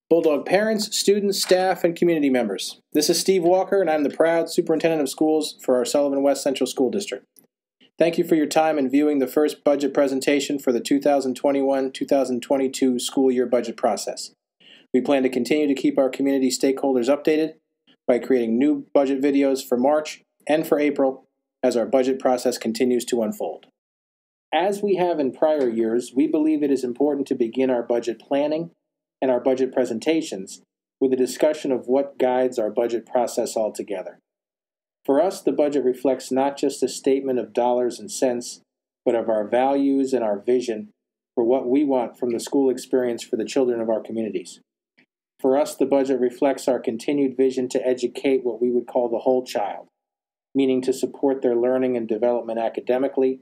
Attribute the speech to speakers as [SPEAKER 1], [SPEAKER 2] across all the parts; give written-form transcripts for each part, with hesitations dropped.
[SPEAKER 1] Bulldog parents, students, staff, and community members. This is Steve Walker, and I'm the proud superintendent of schools for our Sullivan West Central School District. Thank you for your time in viewing the first budget presentation for the 2021-2022 school year budget process. We plan to continue to keep our community stakeholders updated by creating new budget videos for March and for April as our budget process continues to unfold. As we have in prior years, we believe it is important to begin our budget planning and our budget presentations with a discussion of what guides our budget process altogether. For us, the budget reflects not just a statement of dollars and cents, but of our values and our vision for what we want from the school experience for the children of our communities. For us, the budget reflects our continued vision to educate what we would call the whole child, meaning to support their learning and development academically,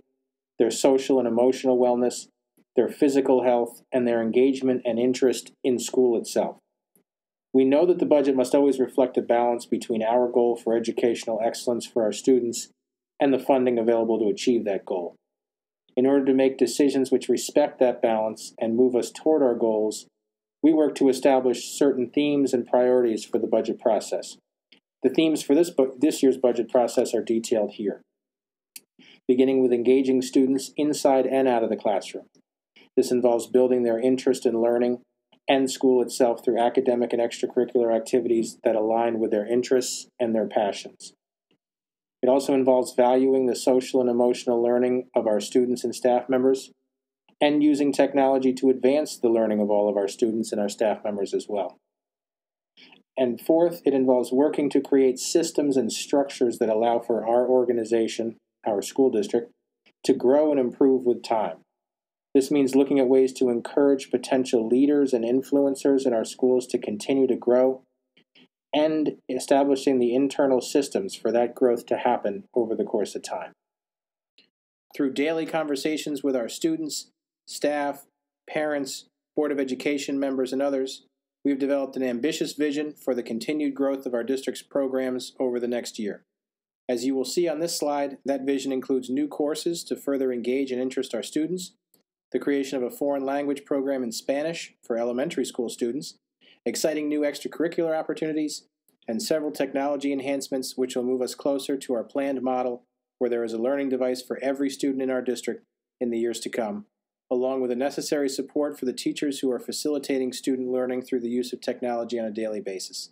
[SPEAKER 1] their social and emotional wellness, their physical health, and their engagement and interest in school itself. We know that the budget must always reflect a balance between our goal for educational excellence for our students and the funding available to achieve that goal. In order to make decisions which respect that balance and move us toward our goals, we work to establish certain themes and priorities for the budget process. The themes for this year's budget process are detailed here, beginning with engaging students inside and out of the classroom. This involves building their interest in learning and school itself through academic and extracurricular activities that align with their interests and their passions. It also involves valuing the social and emotional learning of our students and staff members, and using technology to advance the learning of all of our students and our staff members as well. And fourth, it involves working to create systems and structures that allow for our organization, our school district, to grow and improve with time. This means looking at ways to encourage potential leaders and influencers in our schools to continue to grow, and establishing the internal systems for that growth to happen over the course of time. Through daily conversations with our students, staff, parents, Board of Education members, and others, we've developed an ambitious vision for the continued growth of our district's programs over the next year. As you will see on this slide, that vision includes new courses to further engage and interest our students, the creation of a foreign language program in Spanish for elementary school students, exciting new extracurricular opportunities, and several technology enhancements which will move us closer to our planned model where there is a learning device for every student in our district in the years to come, along with the necessary support for the teachers who are facilitating student learning through the use of technology on a daily basis.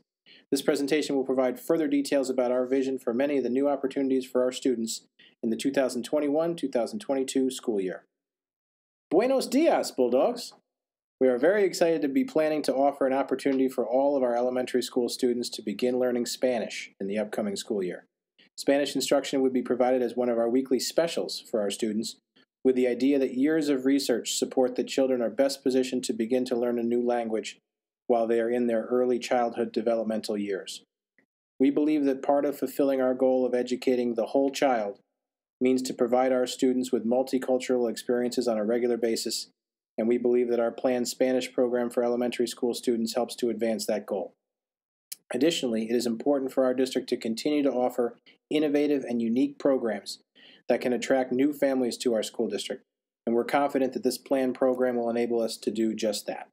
[SPEAKER 1] This presentation will provide further details about our vision for many of the new opportunities for our students in the 2021-2022 school year. Buenos dias, Bulldogs! We are very excited to be planning to offer an opportunity for all of our elementary school students to begin learning Spanish in the upcoming school year. Spanish instruction would be provided as one of our weekly specials for our students, with the idea that years of research support that children are best positioned to begin to learn a new language while they are in their early childhood developmental years. We believe that part of fulfilling our goal of educating the whole child means to provide our students with multicultural experiences on a regular basis, and we believe that our planned Spanish program for elementary school students helps to advance that goal. Additionally, it is important for our district to continue to offer innovative and unique programs that can attract new families to our school district, and we're confident that this planned program will enable us to do just that.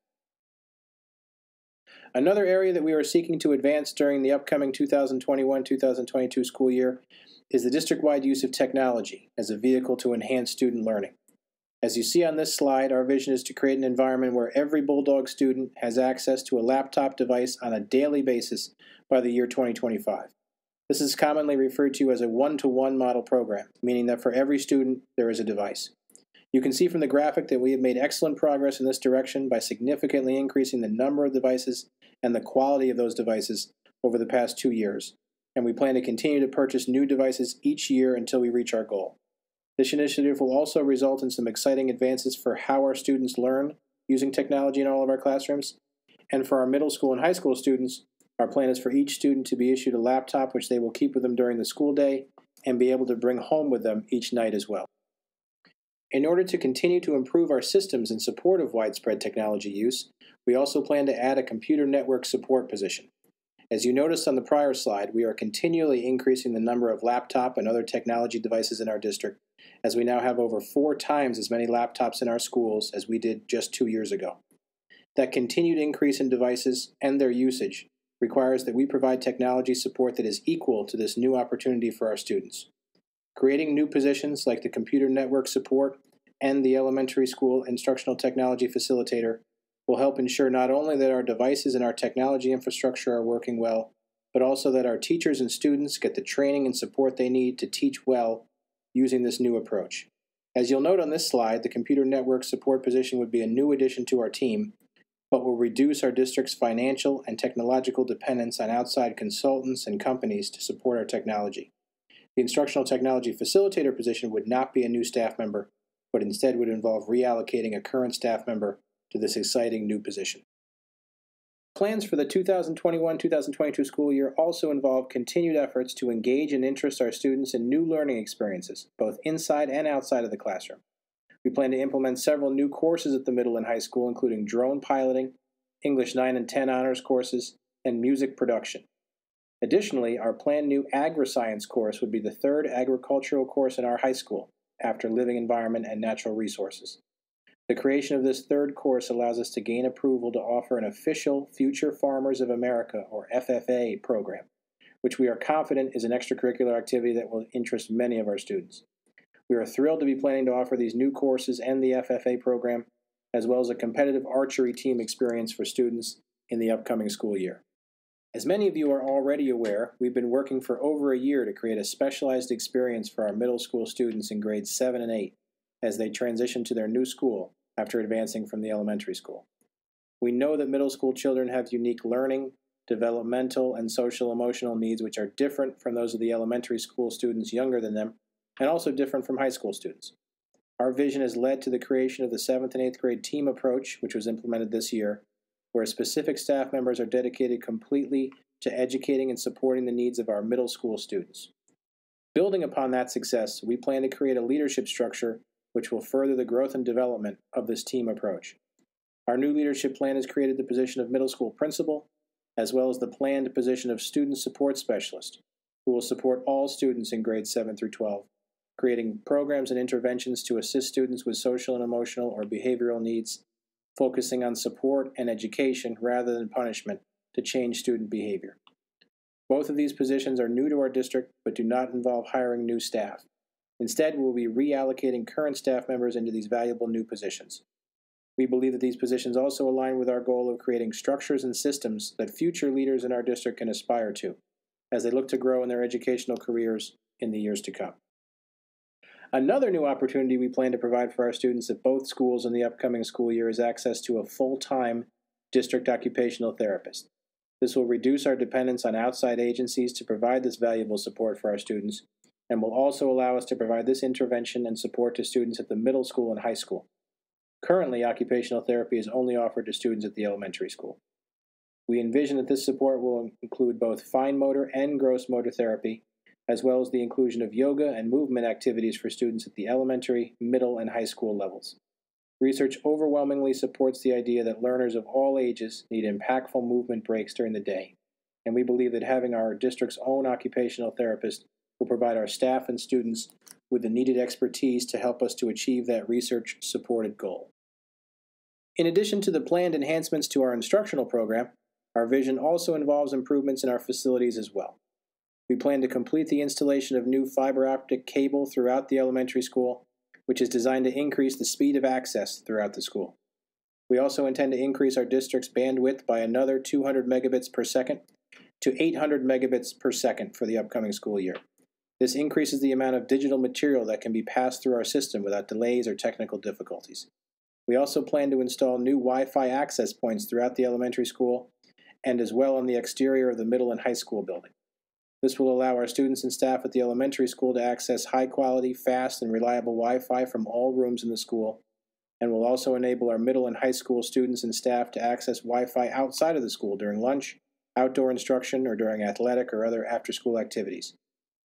[SPEAKER 1] Another area that we are seeking to advance during the upcoming 2021-2022 school year is the district-wide use of technology as a vehicle to enhance student learning. As you see on this slide, our vision is to create an environment where every Bulldog student has access to a laptop device on a daily basis by the year 2025. This is commonly referred to as a one-to-one model program, meaning that for every student there is a device. You can see from the graphic that we have made excellent progress in this direction by significantly increasing the number of devices and the quality of those devices over the past 2 years, and we plan to continue to purchase new devices each year until we reach our goal. This initiative will also result in some exciting advances for how our students learn using technology in all of our classrooms, and for our middle school and high school students, our plan is for each student to be issued a laptop which they will keep with them during the school day and be able to bring home with them each night as well. In order to continue to improve our systems in support of widespread technology use, we also plan to add a computer network support position. As you noticed on the prior slide, we are continually increasing the number of laptop and other technology devices in our district, as we now have over 4 times as many laptops in our schools as we did just 2 years ago. That continued increase in devices and their usage requires that we provide technology support that is equal to this new opportunity for our students. Creating new positions like the computer network support and the elementary school instructional technology facilitator will help ensure not only that our devices and our technology infrastructure are working well, but also that our teachers and students get the training and support they need to teach well using this new approach. As you'll note on this slide, the computer network support position would be a new addition to our team, but will reduce our district's financial and technological dependence on outside consultants and companies to support our technology. The instructional technology facilitator position would not be a new staff member, but instead would involve reallocating a current staff member to this exciting new position. Plans for the 2021-2022 school year also involve continued efforts to engage and interest our students in new learning experiences, both inside and outside of the classroom. We plan to implement several new courses at the middle and high school, including drone piloting, English 9 and 10 honors courses, and music production. Additionally, our planned new agri-science course would be the third agricultural course in our high school, after living environment and natural resources. The creation of this third course allows us to gain approval to offer an official Future Farmers of America, or FFA, program, which we are confident is an extracurricular activity that will interest many of our students. We are thrilled to be planning to offer these new courses and the FFA program, as well as a competitive archery team experience for students in the upcoming school year. As many of you are already aware, we've been working for over a year to create a specialized experience for our middle school students in grades 7 and 8 as they transition to their new school after advancing from the elementary school. We know that middle school children have unique learning, developmental, and social-emotional needs which are different from those of the elementary school students younger than them, and also different from high school students. Our vision has led to the creation of the 7th and 8th grade team approach, which was implemented this year, where specific staff members are dedicated completely to educating and supporting the needs of our middle school students. Building upon that success, we plan to create a leadership structure which will further the growth and development of this team approach. Our new leadership plan has created the position of middle school principal, as well as the planned position of student support specialist, who will support all students in grades 7 through 12, creating programs and interventions to assist students with social and emotional or behavioral needs, focusing on support and education rather than punishment to change student behavior. Both of these positions are new to our district but do not involve hiring new staff. Instead, we will be reallocating current staff members into these valuable new positions. We believe that these positions also align with our goal of creating structures and systems that future leaders in our district can aspire to as they look to grow in their educational careers in the years to come. Another new opportunity we plan to provide for our students at both schools in the upcoming school year is access to a full-time district occupational therapist. This will reduce our dependence on outside agencies to provide this valuable support for our students, and will also allow us to provide this intervention and support to students at the middle school and high school. Currently, occupational therapy is only offered to students at the elementary school. We envision that this support will include both fine motor and gross motor therapy, as well as the inclusion of yoga and movement activities for students at the elementary, middle, and high school levels. Research overwhelmingly supports the idea that learners of all ages need impactful movement breaks during the day, and we believe that having our district's own occupational therapist will provide our staff and students with the needed expertise to help us to achieve that research-supported goal. In addition to the planned enhancements to our instructional program, our vision also involves improvements in our facilities as well. We plan to complete the installation of new fiber optic cable throughout the elementary school, which is designed to increase the speed of access throughout the school. We also intend to increase our district's bandwidth by another 200 megabits per second to 800 megabits per second for the upcoming school year. This increases the amount of digital material that can be passed through our system without delays or technical difficulties. We also plan to install new Wi-Fi access points throughout the elementary school and as well on the exterior of the middle and high school building. This will allow our students and staff at the elementary school to access high-quality, fast, and reliable Wi-Fi from all rooms in the school, and will also enable our middle and high school students and staff to access Wi-Fi outside of the school during lunch, outdoor instruction, or during athletic or other after-school activities.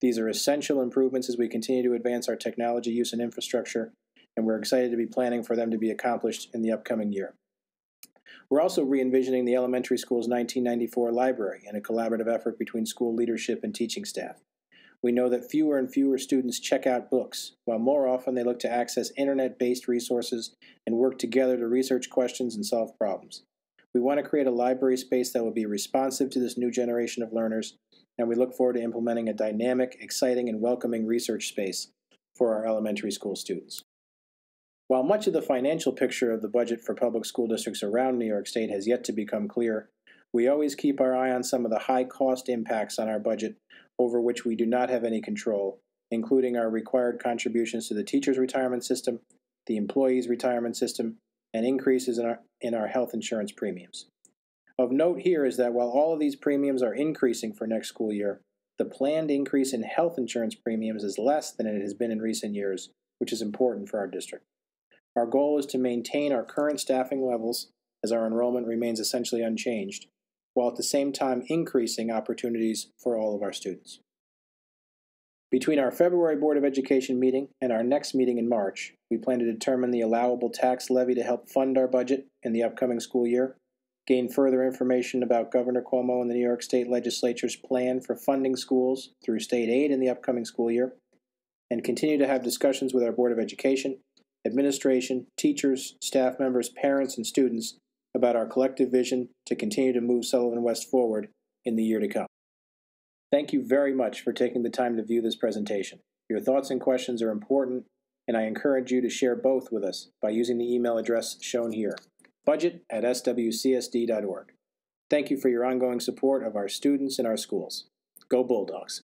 [SPEAKER 1] These are essential improvements as we continue to advance our technology use and infrastructure, and we're excited to be planning for them to be accomplished in the upcoming year. We're also re-envisioning the elementary school's 1994 library in a collaborative effort between school leadership and teaching staff. We know that fewer and fewer students check out books, while more often they look to access internet-based resources and work together to research questions and solve problems. We want to create a library space that will be responsive to this new generation of learners, and we look forward to implementing a dynamic, exciting, and welcoming research space for our elementary school students. While much of the financial picture of the budget for public school districts around New York State has yet to become clear, we always keep our eye on some of the high-cost impacts on our budget over which we do not have any control, including our required contributions to the teachers' retirement system, the employees' retirement system, and increases in our health insurance premiums. Of note here is that while all of these premiums are increasing for next school year, the planned increase in health insurance premiums is less than it has been in recent years, which is important for our district. Our goal is to maintain our current staffing levels as our enrollment remains essentially unchanged, while at the same time increasing opportunities for all of our students. Between our February Board of Education meeting and our next meeting in March, we plan to determine the allowable tax levy to help fund our budget in the upcoming school year, gain further information about Governor Cuomo and the New York State Legislature's plan for funding schools through state aid in the upcoming school year, and continue to have discussions with our Board of Education, administration, teachers, staff members, parents, and students about our collective vision to continue to move Sullivan West forward in the year to come. Thank you very much for taking the time to view this presentation. Your thoughts and questions are important, and I encourage you to share both with us by using the email address shown here, budget@swcsd.org. Thank you for your ongoing support of our students and our schools. Go Bulldogs!